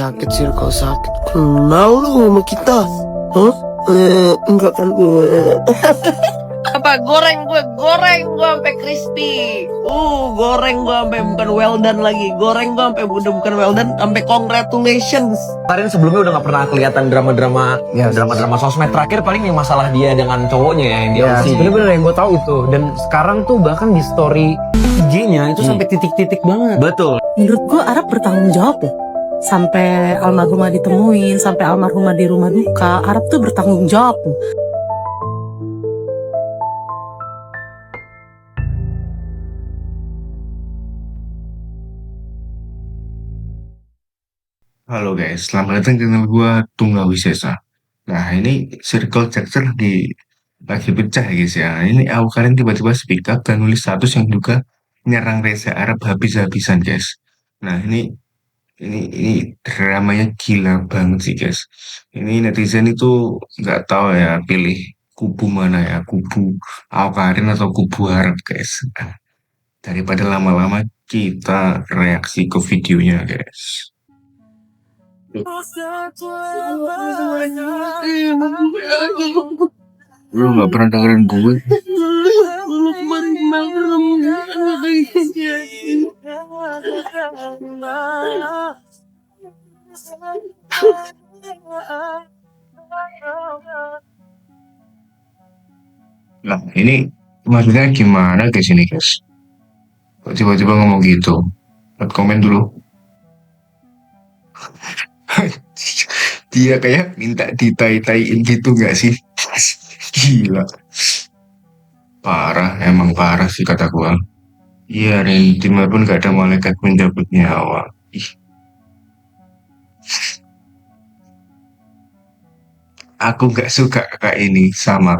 Sakit sih kalau sakit. Kenal lu sama kita? Hah? Enggak kan gue. Apa goreng gue sampai crispy. Goreng gue sampai bukan well done lagi. Goreng gue sampai udah bukan well done, sampai congratulations. Kemarin sebelumnya udah gak pernah kelihatan drama-drama sosmed. Terakhir paling yang masalah dia dengan cowoknya ya, yang dia Ya, bener-bener yang gue tahu itu. Dan sekarang tuh bahkan di story IG-nya itu sampai titik-titik banget. Betul. Menurut gue Arab bertanggung jawab loh. Sampai almarhumah ditemuin, sampai almarhumah di rumah duka, Arab tuh bertanggung jawab loh. Halo guys, selamat datang di channel gue Tunggal Wisesa. Nah ini circle Jackson lagi pecah ya guys ya. Ini aku kalian tiba-tiba speak up dan nulis status yang juga nyerang Reza Arab habis-habisan guys. Nah ini dramanya gila banget sih guys. Ini netizen itu nggak tahu ya pilih kubu mana ya, kubu Awkarin atau kubu Arab guys. Nah, daripada lama-lama kita reaksi ke videonya guys. Lu gak pernah dengerin gue? Nah ini maksudnya gimana guys ini guys? Kok tiba-tiba ngomong gitu? Lihat komen dulu. Dia kayak minta ditai-taiin gitu gak sih? Gila. Emang parah sih kata gua. Iya, Rentima pun gak ada malaikat mencabut nyawa. Ih. Aku gak suka kak ini sama.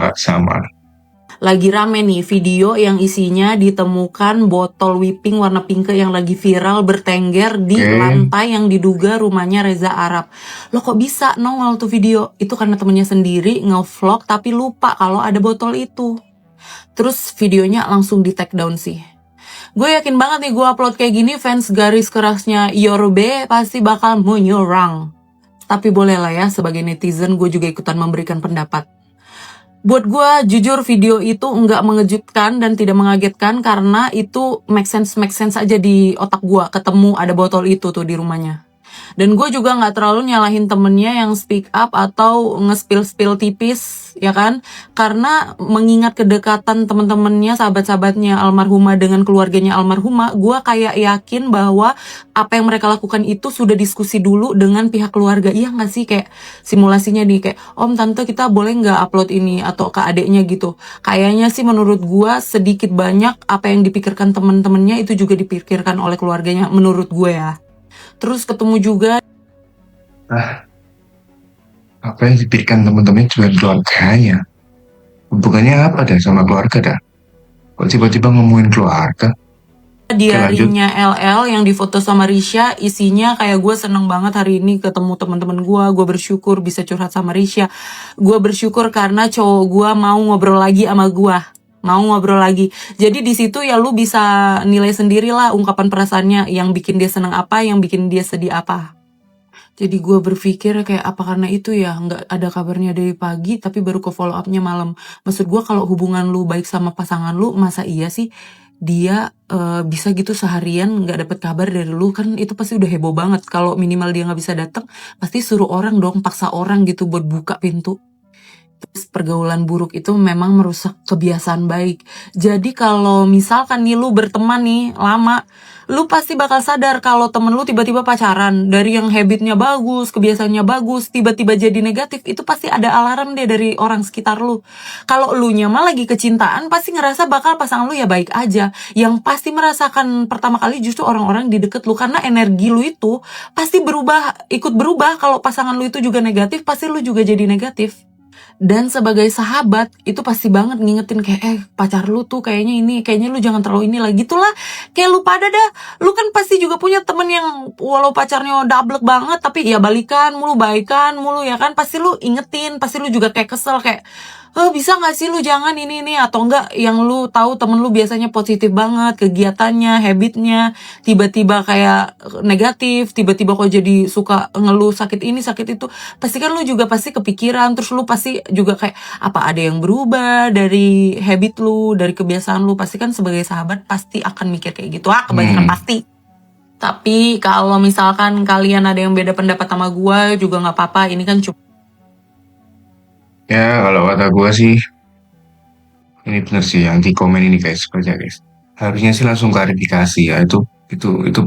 Lagi rame nih video yang isinya ditemukan botol whipping warna pink yang lagi viral bertengger di lantai yang diduga rumahnya Reza Arab. Lo kok bisa nongol tuh video? Itu karena temennya sendiri nge-vlog tapi lupa kalau ada botol itu. Terus videonya langsung di take down sih. Gue yakin banget nih gue upload kayak gini fans garis kerasnya Yorube pasti bakal menyerang. Tapi boleh lah ya sebagai netizen gue juga ikutan memberikan pendapat. Buat gue jujur video itu nggak mengejutkan dan tidak mengagetkan karena itu make sense aja di otak gue ketemu ada botol itu tuh di rumahnya. Dan gue juga nggak terlalu nyalahin temennya yang speak up atau nge-spill tipis, ya kan? Karena mengingat kedekatan temen-temennya, sahabat-sahabatnya almarhumah dengan keluarganya almarhumah, gue kayak yakin bahwa apa yang mereka lakukan itu sudah diskusi dulu dengan pihak keluarga. Iya nggak sih? Kayak simulasinya nih, kayak om tante kita boleh nggak upload ini atau ke adeknya gitu. Kayaknya sih menurut gue sedikit banyak apa yang dipikirkan temen-temennya itu juga dipikirkan oleh keluarganya, menurut gue ya. Terus ketemu juga Apa yang dipikirkan teman-teman juga keluarganya. Hubungannya apa dah sama keluarga dah? Kok tiba-tiba ngomongin keluarga? diarinya LL yang difoto sama Risha, isinya kayak gue seneng banget hari ini ketemu teman-teman gue bersyukur bisa curhat sama Risha, gue bersyukur karena cowok gue mau ngobrol lagi sama gue, jadi di situ ya lu bisa nilai sendiri lah ungkapan perasaannya, yang bikin dia seneng apa, yang bikin dia sedih apa. Jadi gue berpikir kayak apa karena itu ya nggak ada kabarnya dari pagi tapi baru ke follow upnya malam. Maksud gue kalau hubungan lu baik sama pasangan lu, masa iya sih dia bisa gitu seharian nggak dapet kabar dari lu? Kan itu pasti udah heboh banget. Kalau minimal dia nggak bisa datang, pasti suruh orang dong, paksa orang gitu buat buka pintu. Terus pergaulan buruk itu memang merusak kebiasaan baik. Jadi kalau misalkan nih lu berteman nih lama, lu pasti bakal sadar kalau temen lu tiba-tiba pacaran. Dari yang habitnya bagus, kebiasaannya bagus, tiba-tiba jadi negatif, itu pasti ada alarm deh dari orang sekitar lu. Kalau lu mah lagi kecintaan, pasti ngerasa bakal pasangan lu ya baik aja. Yang pasti merasakan pertama kali justru orang-orang di deket lu, karena energi lu itu pasti ikut berubah. Kalau pasangan lu itu juga negatif, pasti lu juga jadi negatif. Dan sebagai sahabat itu pasti banget ngingetin kayak pacar lu tuh kayaknya ini, kayaknya lu jangan terlalu ini lah gitulah. Kayak lu pada dah, lu kan pasti juga punya temen yang walau pacarnya dablek banget tapi ya balikan mulu, baikan mulu ya kan. Pasti lu ingetin, pasti lu juga kayak kesel kayak bisa gak sih lu jangan ini atau enggak yang lu tahu temen lu biasanya positif banget kegiatannya, habitnya, tiba-tiba kayak negatif, tiba-tiba kok jadi suka ngeluh sakit ini sakit itu, pasti kan lu juga pasti kepikiran, terus lu pasti juga kayak apa ada yang berubah dari habit lu, dari kebiasaan lu, pasti kan sebagai sahabat pasti akan mikir kayak gitu, kebanyakan pasti. Tapi kalau misalkan kalian ada yang beda pendapat sama gua juga nggak apa-apa, ini kan cuma Ya, kalau kata gue sih, ini bener sih yang di komen ini guys, baca guys. Harusnya sih langsung klarifikasi ya, itu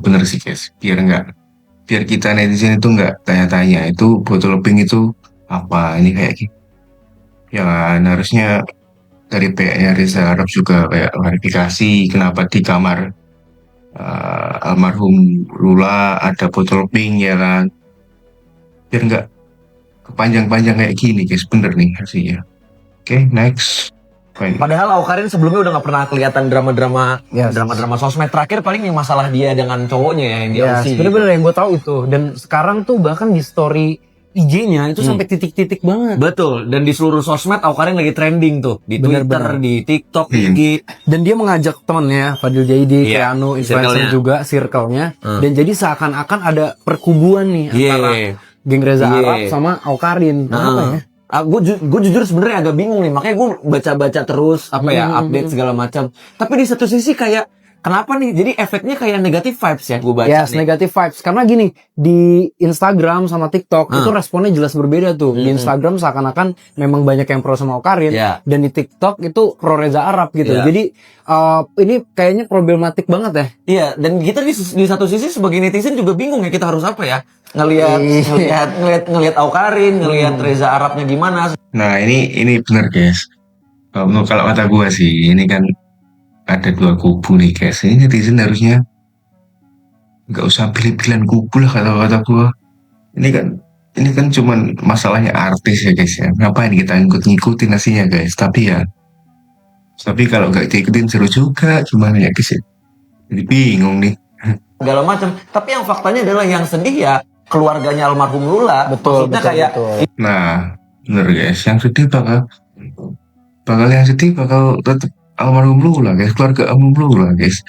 bener sih guys. Biar kita netizen itu nggak tanya-tanya, itu botol pink itu apa, ini kayak gitu. Ya kan, harusnya dari pihaknya Reza Arab juga kayak klarifikasi kenapa di kamar almarhum Lula ada botol pink ya kan. Biar nggak kepanjang-panjang kayak gini guys, bener nih hasilnya. Oke, next. Fine. Padahal Awkarin sebelumnya udah gak pernah kelihatan drama-drama sosmed. Terakhir paling yang masalah dia dengan cowoknya ya, yang di Ya, LC. bener-bener yang gue tahu itu. Dan sekarang tuh bahkan di story IG-nya itu sampai titik-titik banget. Betul, dan di seluruh sosmed Awkarin lagi trending tuh. Di Twitter, Bener-bener. di TikTok, IG. Dan dia mengajak temennya Fadil Jaidi, Iya, Keanu, influencer circle-nya. juga, circle-nya. Dan jadi seakan-akan ada perkubuan nih antara geng Reza Arab sama Awkarin. Kenapa ya? Gue jujur sebenarnya agak bingung nih, makanya gue baca-baca terus update segala macam. Tapi di satu sisi kayak kenapa nih? Jadi efeknya kayak negatif vibes ya gue baca. Yes, negative vibes. Karena gini, di Instagram sama TikTok itu responnya jelas berbeda tuh. Di Instagram seakan-akan memang banyak yang pro sama Awkarin, dan di TikTok itu pro Reza Arab gitu. Jadi ini kayaknya problematik banget ya. Iya, dan kita di satu sisi sebagai netizen juga bingung ya kita harus apa ya? Ngelihat Awkarin, ngelihat Reza Arabnya gimana. Nah, ini bener guys. Kalau kata gue sih, ini kan ada dua kubu nih guys. Ini netizen harusnya nggak usah pilih-pilihan kubu lah kata gue. Ini kan cuman masalahnya artis ya guys ya. Ngapain kita ngikutin hasilnya guys? Tapi kalau nggak diikutin seru juga. Gimana ya guys ya? Jadi bingung nih. Segala macam. Tapi yang faktanya adalah yang sedih ya keluarganya almarhum Lula. Maksudnya kayak Nah, bener guys. Yang sedih bakal tetap almarhum Lula guys. Keluarga almarhum Lula guys.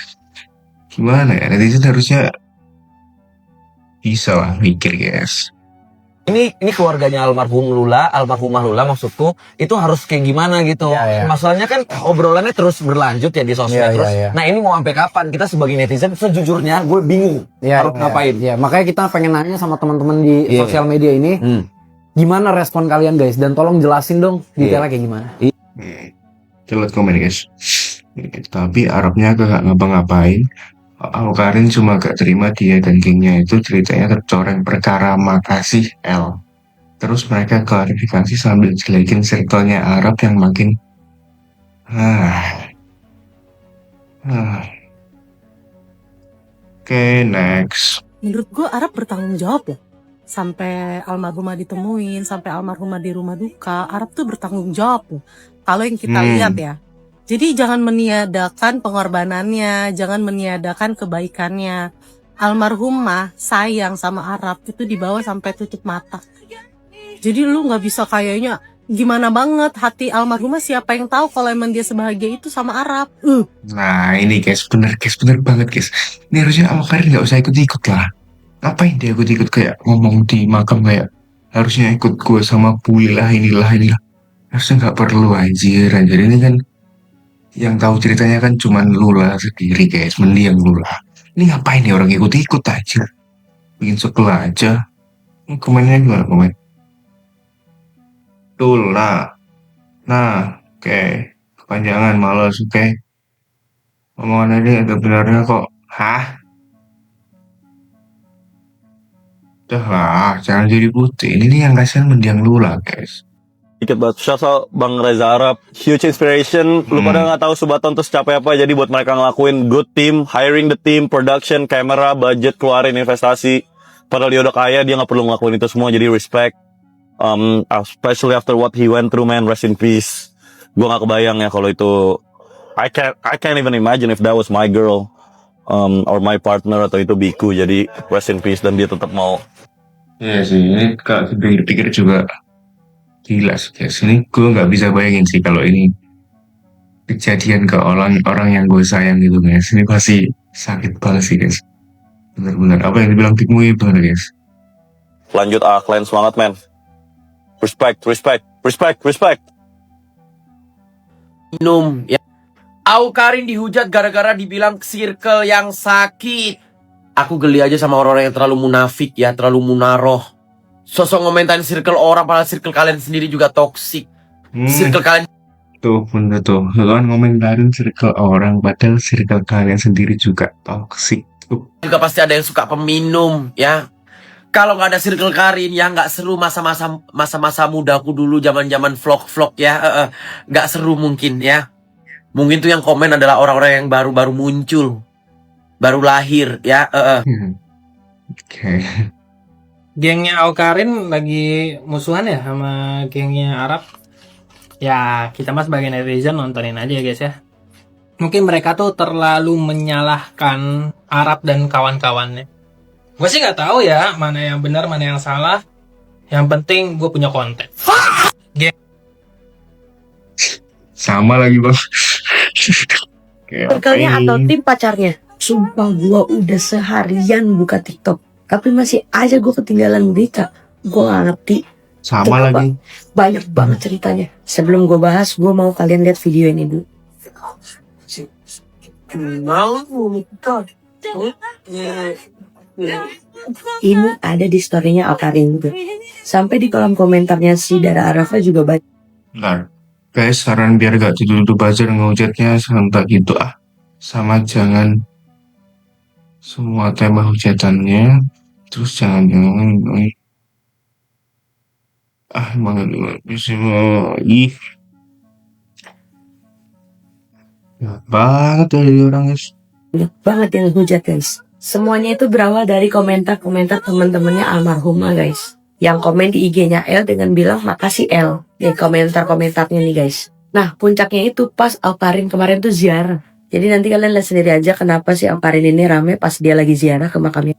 Gimana ya? Netizen harusnya bisa lah mikir guys. ini keluarganya almarhum Lula, almarhumah Lula maksudku, itu harus kayak gimana gitu. Masalahnya kan obrolannya terus berlanjut ya di sosmed terus. Nah, ini mau sampai kapan? Kita sebagai netizen sejujurnya gue bingung harus ngapain. Ya, makanya kita pengen nanya sama teman-teman di sosial media ini, gimana respon kalian guys? Dan tolong jelasin dong detailnya kayak gimana. Kita lihat komen guys. Tapi Arabnya gak ngapa-ngapain. Awkarin cuma gak terima dia dan gengnya itu ceritanya tercoreng perkara makasih L. Terus mereka klarifikasi sambil jelekin circle-nya Arab yang makin Oke, next. Menurut gue Arab bertanggung jawab ya. Sampai almarhumah ditemuin, sampai almarhumah di rumah duka, Arab tuh bertanggung jawab loh. Kalau yang kita lihat ya. Jadi jangan meniadakan pengorbanannya, jangan meniadakan kebaikannya. Almarhumah sayang sama Arab itu dibawa sampai tutup mata. Jadi lu nggak bisa kayaknya gimana banget hati almarhumah, siapa yang tahu kalau emang dia sebahagia itu sama Arab. Nah ini guys, bener banget guys. Ini harusnya Awkarin nggak usah ikut-ikut lah. Ngapain dia ikut-ikut kayak ngomong di makam kayak harusnya ikut gue sama Puilah inilah. Harusnya nggak perlu anjir. Ini kan yang tahu ceritanya kan cuman Lula sendiri guys, mendiang Lula. Ini ngapain nih orang ikut-ikut aja? Bikin sebel aja. Komennya gimana komen? Tuh lah. Nah, oke. Kepanjangan males, oke. Omongan ini ada benarnya kok. Hah? Udah lah, jangan jadi putih. Ini yang kasihan mendiang Lula guys. Dikit banget, shout out Bang Reza Arab, huge inspiration. Lu pada nggak tahu Subaton tuh secapai apa, jadi buat mereka ngelakuin good team, hiring the team, production, camera, budget, keluarin investasi. Padahal dia udah kaya, dia nggak perlu ngelakuin itu semua, jadi respect. Especially after what he went through, man, rest in peace. Gue gak kebayang ya kalau itu. I can't even imagine if that was my girl, or my partner, atau itu Biku. Jadi rest in peace, dan dia tetap mau. Iya sih, ini kalau dipikir juga gila sih guys. Ini gue nggak bisa bayangin sih kalau ini kejadian ke orang yang gue sayang gitu guys. Ini pasti sakit banget sih guys. Benar-benar apa yang dibilang Big Mui benar guys. Lanjut kalian semangat, man. Respect. Minum ya. Awkarin dihujat gara-gara dibilang circle yang sakit. Aku geli aja sama orang-orang yang terlalu munafik ya, terlalu munaroh. Sosok ngomentarin circle orang, padahal circle kalian sendiri juga toksik. Circle kalian Tuh, bener tuh. Lu kan ngomentarin circle orang, padahal circle kalian sendiri juga toxic. Tuh. juga pasti ada yang suka peminum ya. Kalau nggak ada circle Karin ya nggak seru masa-masa mudaku dulu, zaman-zaman vlog-vlog ya. Nggak seru mungkin ya. Mungkin tuh yang komen adalah orang-orang yang baru-baru muncul, baru lahir ya. Oke. Gengnya Awkarin lagi musuhan ya sama gengnya Arab. Ya kita mas sebagai netizen nontonin aja ya guys ya. Mungkin mereka tuh terlalu menyalahkan Arab dan kawan-kawannya. Gue sih nggak tahu ya mana yang benar mana yang salah. Yang penting gue punya konten. Sama lagi bang. Circle-nya atau tim pacarnya. Sumpah gua udah seharian buka TikTok, tapi masih aja gua ketinggalan berita. Gua gak ngerti. Sama Kenapa? lagi. Banyak banget ceritanya. Sebelum gua bahas, gua mau kalian lihat video ini dulu. Ini ada di story-nya Awkarin juga. Sampai di kolom komentarnya si Dara Arafah juga banyak. Bentar. Guys, saran biar gak tutup buzzer ngehujatnya serentak gitu sama jangan semua tema hujatannya, terus jangan emang bisa ih banget dari orang guys. Banyak banget yang hujat guys. Semuanya itu berawal dari komentar-komentar teman-temannya almarhumah guys. Yang komen di IG-nya L dengan bilang makasih L. Di komentar-komentarnya nih guys. Nah puncaknya itu pas Awkarin kemarin tuh ziarah. Jadi nanti kalian lihat sendiri aja kenapa si Awkarin ini rame pas dia lagi ziarah ke makamnya.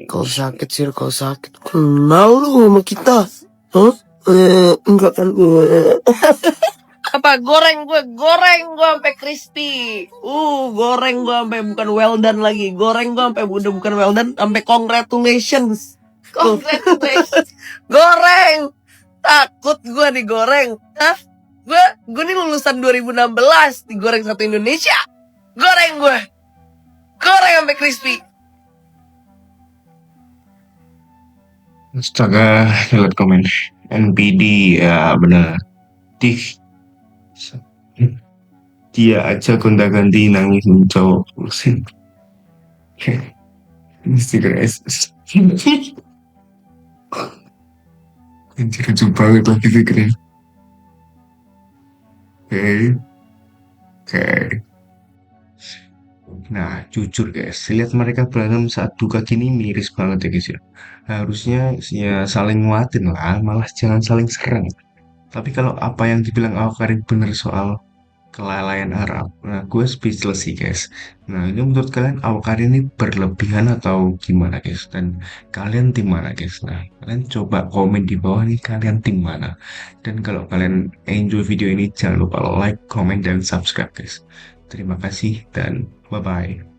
Kau sakit sih, kau sakit. Kenal lu sama kita? Hah? Enggak kan gue. apa goreng gue sampai crispy. Goreng gue sampai bukan well done lagi. Goreng gue sampai udah bukan well done, sampai congratulations. Goreng. Takut gue digoreng. Hah? Gue nih lulusan 2016, digoreng satu Indonesia. Goreng sampai crispy. Astaga, lihat komen NPD ya benar. Dia aja gonta-ganti nangis cowok pusing. Stiker SS. Anjir lucu banget lagi stikernya. Oke. Nah, jujur guys, lihat mereka berantem saat duka gini miris banget ya guys ya. Harusnya ya saling nguatin lah, malah jangan saling serang. Tapi kalau apa yang dibilang Awkarin bener soal kelalaian Arab, nah gue speechless sih guys. Nah ini menurut kalian Awkarin ini berlebihan atau gimana guys? Dan kalian tim mana guys? Nah kalian coba komen di bawah nih kalian tim mana. Dan kalau kalian enjoy video ini jangan lupa like, comment, dan subscribe guys. Terima kasih dan bye-bye.